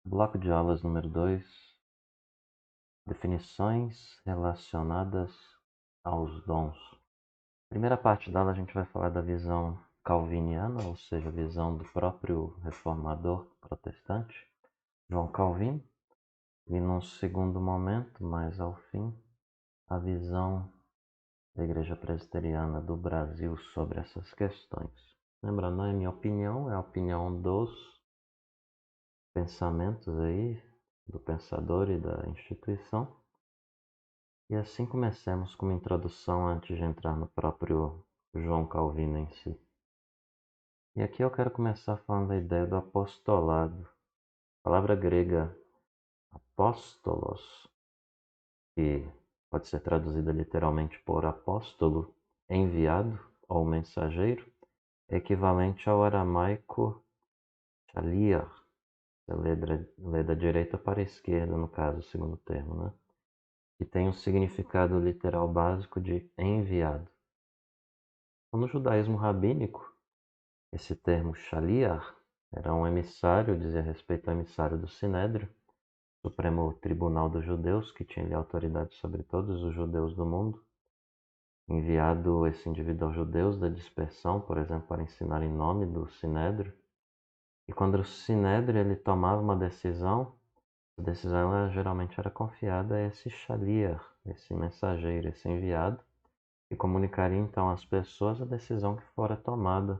Bloco de aulas número 2, definições relacionadas aos dons. Primeira parte da aula a gente vai falar da visão calviniana, ou seja, a visão do próprio reformador protestante, João Calvino, e num segundo momento, mais ao fim, a visão da Igreja Presbiteriana do Brasil sobre essas questões. Lembrando, não é minha opinião, é a opinião dos pensamentos aí, do pensador e da instituição. E assim comecemos com uma introdução antes de entrar no próprio João Calvino em si. E aqui eu quero começar falando da ideia do apostolado. A palavra grega apóstolos, que pode ser traduzida literalmente por apóstolo, enviado ou mensageiro, é equivalente ao aramaico shaliach, que lê da direita para a esquerda, no caso, o segundo termo, né? Que tem o significado literal básico de enviado. No judaísmo rabínico, esse termo shaliach era um emissário, dizia respeito ao emissário do Sinédrio, Supremo Tribunal dos Judeus, que tinha ali autoridade sobre todos os judeus do mundo, enviado esse indivíduo aos judeus da dispersão, por exemplo, para ensinar em nome do Sinédrio. E quando o Sinédrio ele tomava uma decisão, a decisão geralmente era confiada a esse shaliach, esse mensageiro, esse enviado, que comunicaria então às pessoas a decisão que fora tomada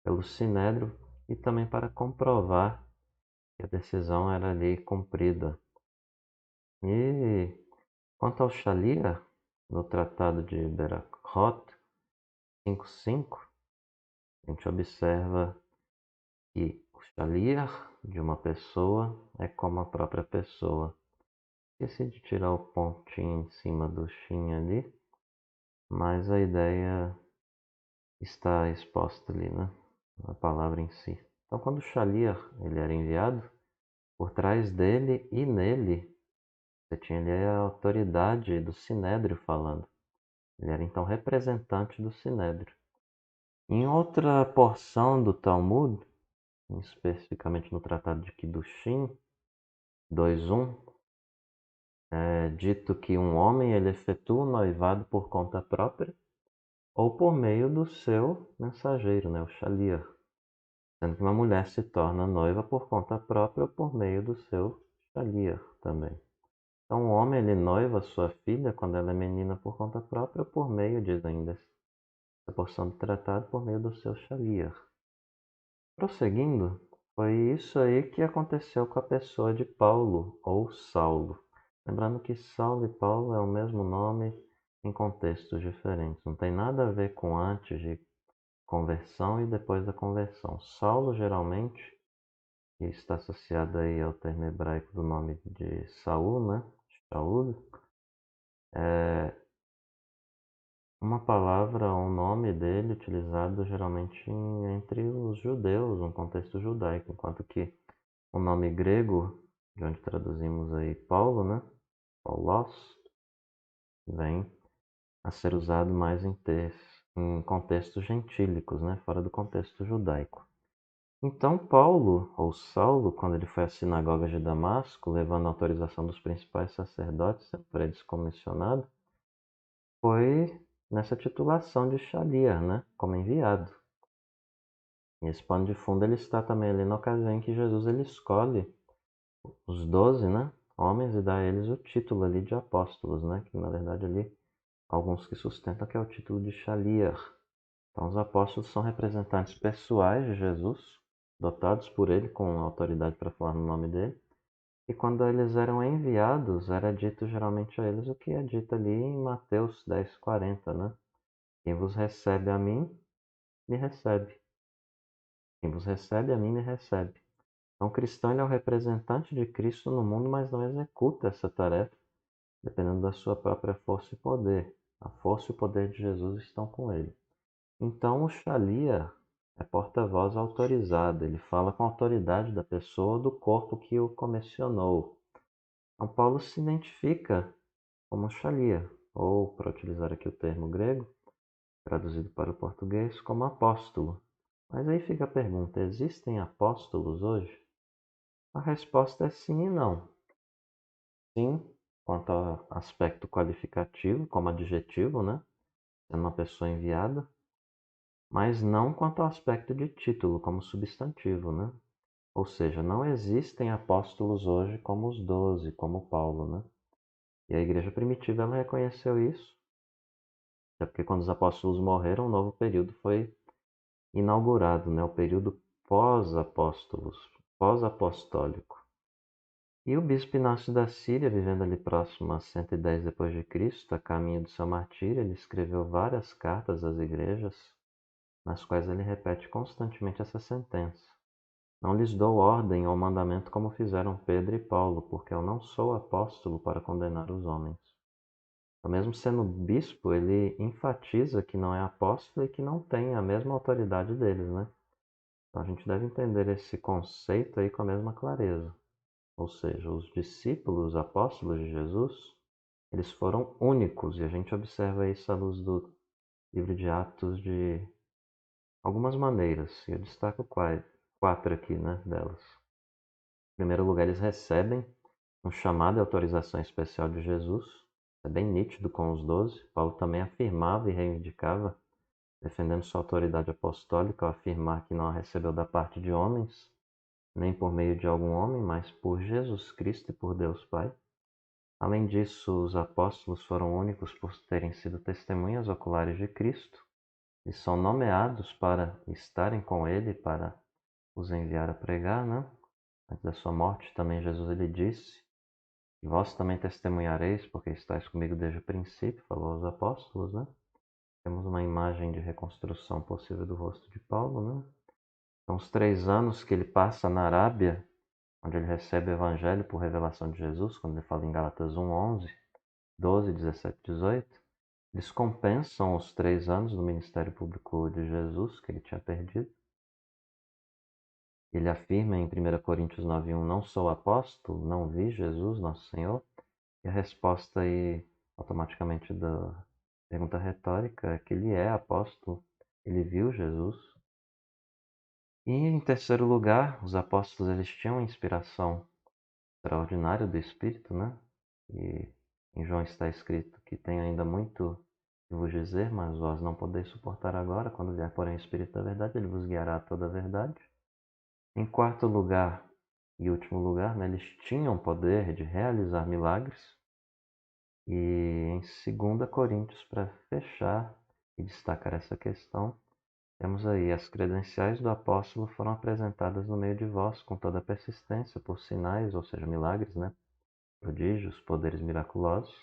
pelo Sinédrio e também para comprovar que a decisão era ali cumprida. E quanto ao Shalia, no Tratado de Berachot 5.5, a gente observa que o Shalia de uma pessoa é como a própria pessoa. Esqueci de tirar o pontinho em cima do shin ali, mas a ideia está exposta ali, né? A palavra em si. Então, quando o Shalia ele era enviado, por trás dele e nele, você tinha ali a autoridade do Sinédrio falando. Ele era então representante do Sinédrio. Em outra porção do Talmud, especificamente no Tratado de Kiddushin 2.1, é dito que um homem ele efetua o noivado por conta própria ou por meio do seu mensageiro, né, o shaliach, sendo que uma mulher se torna noiva por conta própria ou por meio do seu shaliach também. Então, o homem ele noiva sua filha quando ela é menina por conta própria ou por meio, diz ainda essa porção do tratado, por meio do seu shaliach. Prosseguindo, foi isso aí que aconteceu com a pessoa de Paulo ou Saulo. Lembrando que Saulo e Paulo é o mesmo nome em contextos diferentes. Não tem nada a ver com antes de conversão e depois da conversão. Saulo geralmente, que está associado aí ao termo hebraico do nome de Saul, né? Shaul, é uma palavra, um nome dele utilizado geralmente entre os judeus, um contexto judaico, enquanto que o nome grego, de onde traduzimos aí Paulo, né? Paulos, vem a ser usado mais em contextos gentílicos, né? Fora do contexto judaico. Então Paulo, ou Saulo, quando ele foi à sinagoga de Damasco, levando a autorização dos principais sacerdotes, sendo por eles comissionado, foi nessa titulação de Shaliach, né? Como enviado. E esse pano de fundo ele está também ali na ocasião em que Jesus ele escolhe os 12, né, homens e dá a eles o título ali de apóstolos, né, que na verdade ali alguns que sustentam que é o título de Shaliach. Então os apóstolos são representantes pessoais de Jesus, dotados por ele com autoridade para falar no nome dele. E quando eles eram enviados, era dito geralmente a eles o que é dito ali em Mateus 10:40, né? Quem vos recebe a mim, me recebe. Quem vos recebe a mim, me recebe. Então, o cristão ele é o representante de Cristo no mundo, mas não executa essa tarefa, dependendo da sua própria força e poder. A força e o poder de Jesus estão com ele. Então, o Shalia é porta-voz autorizado, ele fala com a autoridade da pessoa do corpo que o comissionou. Então, Paulo se identifica como Shalia, ou, para utilizar aqui o termo grego, traduzido para o português, como apóstolo. Mas aí fica a pergunta: existem apóstolos hoje? A resposta é sim e não. Sim, quanto ao aspecto qualificativo, como adjetivo, né? Sendo uma pessoa enviada, mas não quanto ao aspecto de título, como substantivo, né? Ou seja, não existem apóstolos hoje como os 12, como Paulo, né? E a igreja primitiva ela reconheceu isso, até porque quando os apóstolos morreram, um novo período foi inaugurado, né? O período pós-apóstolos, pós-apostólico. E o bispo Inácio da Síria, vivendo ali próximo a 110 depois de Cristo, a caminho do seu martírio, ele escreveu várias cartas às igrejas, nas quais ele repete constantemente essa sentença. Não lhes dou ordem ou mandamento como fizeram Pedro e Paulo, porque eu não sou apóstolo para condenar os homens. Então, mesmo sendo bispo, ele enfatiza que não é apóstolo e que não tem a mesma autoridade deles, né? Então a gente deve entender esse conceito aí com a mesma clareza. Ou seja, os discípulos, os apóstolos de Jesus, eles foram únicos, e a gente observa isso à luz do livro de Atos de algumas maneiras. E eu destaco quatro aqui, né, delas. Em primeiro lugar, eles recebem um chamado e autorização especial de Jesus. É bem nítido com os 12. Paulo também afirmava e reivindicava, defendendo sua autoridade apostólica, ao afirmar que não a recebeu da parte de homens, nem por meio de algum homem, mas por Jesus Cristo e por Deus Pai. Além disso, os apóstolos foram únicos por terem sido testemunhas oculares de Cristo e são nomeados para estarem com Ele, para os enviar a pregar, né? Antes da sua morte, também Jesus ele disse: "E vós também testemunhareis, porque estáis comigo desde o princípio", falou aos apóstolos, né? Temos uma imagem de reconstrução possível do rosto de Paulo, né? São os 3 anos que ele passa na Arábia, onde ele recebe o Evangelho por revelação de Jesus, quando ele fala em Gálatas 1:11, 12, 17, 18. Eles compensam os 3 anos do ministério público de Jesus, que ele tinha perdido. Ele afirma em 1 Coríntios 9:1, não sou apóstolo, não vi Jesus, nosso Senhor. E a resposta aí, automaticamente, da pergunta retórica é que ele é apóstolo, ele viu Jesus. E em terceiro lugar, os apóstolos eles tinham inspiração extraordinária do Espírito, né? E em João está escrito que tem ainda muito que vos dizer, mas vós não podeis suportar agora, quando vier, porém, o Espírito da verdade, ele vos guiará a toda a verdade. Em quarto lugar e último lugar, né, eles tinham poder de realizar milagres. E em 2 Coríntios, para fechar e destacar essa questão, temos aí: as credenciais do apóstolo foram apresentadas no meio de vós com toda a persistência, por sinais, ou seja, milagres, né? Prodígios, poderes miraculosos.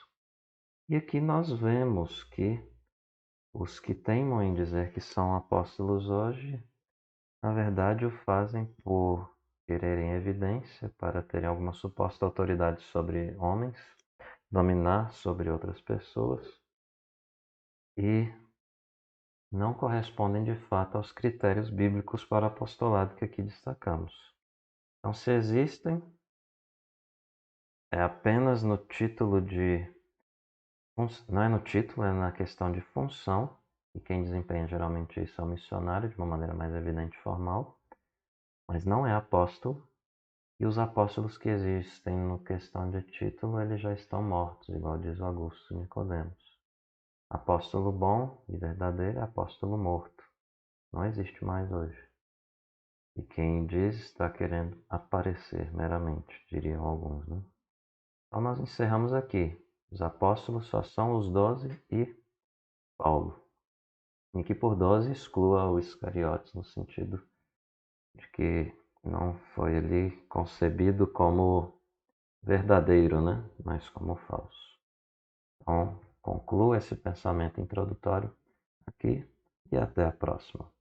E aqui nós vemos que os que teimam em dizer que são apóstolos hoje, na verdade o fazem por quererem evidência, para terem alguma suposta autoridade sobre homens, dominar sobre outras pessoas, e não correspondem de fato aos critérios bíblicos para o apostolado que aqui destacamos. Então, se existem, é apenas no título de. Não é no título, é na questão de função, e quem desempenha geralmente isso é o missionário, de uma maneira mais evidente e formal, mas não é apóstolo, e os apóstolos que existem no questão de título, eles já estão mortos, igual diz o Augusto Nicodemos. Apóstolo bom e verdadeiro é apóstolo morto. Não existe mais hoje. E quem diz está querendo aparecer meramente, diriam alguns, né? Então nós encerramos aqui. Os apóstolos só são os 12 e Paulo. Em que por 12 exclua o Iscariotes, no sentido de que não foi ali concebido como verdadeiro, né? Mas como falso. Então, concluo esse pensamento introdutório aqui e até a próxima.